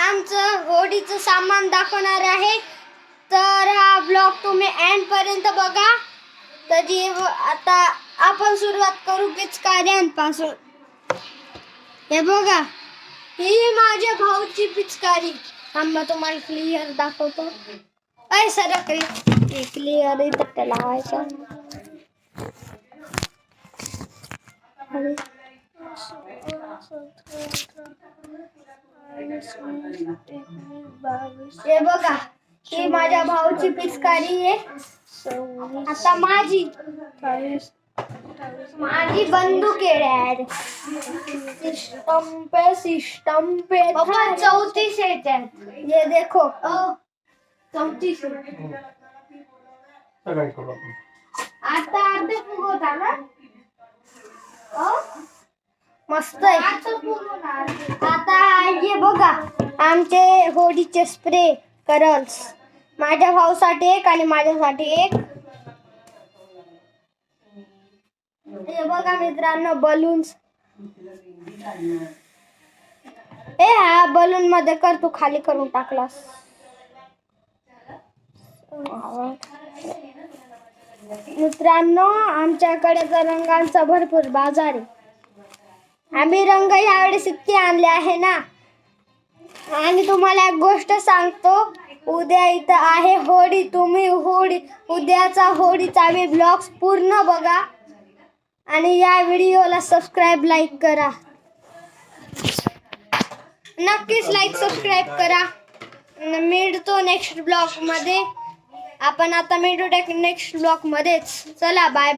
आमचं होडीचं सामान दाखवणार आहे. तर हा ब्लॉग तुम्ही एंड पर्यंत बघा. तर आता आपण सुरुवात करू पिचकाऱ्यांपासून. हे बघा, ही माझ्या भाऊची पिचकारी. थांबा तुम्हाला क्लिअर दाखवतो. अय सरक रे, क्लिअर इथं त्याला लावायचं. हे बघा, ही माझ्या भाऊची पिचकारी आहे. आता माझी बंदूक आहे. सिस्टम पे 34 है. ये देखो 34. आता अर्धे फुगवता ना. मस्त आहे. आता हे बघा, आमचे होडीचे स्प्रे करल्स. माझ्या भाऊसाठी एक आणि माझ्यासाठी एक. हे बघा मित्रांनो, बलून्स. हा बलून मध्ये कर, तू खाली करून टाकलास. मित्रांनो, आमच्याकडे तर रंगांचा भरपूर बाजार आहे. आम्ही रंग यावेळेस इतके आणले आहे ना. आणि तुम्हाला एक गोष्ट सांगतो, उद्या इथं आहे होडी. तुम्ही उद्याचा होडीचा ब्लॉग्स पूर्ण बघा आणि या व्हिडिओला सबस्क्राईब, लाईक करा. नक्कीच लाईक सबस्क्राईब करा. मिळतो नेक्स्ट ब्लॉग मध्ये. आपण आता मिळतो नेक्स्ट ब्लॉग मध्येच. चला बाय.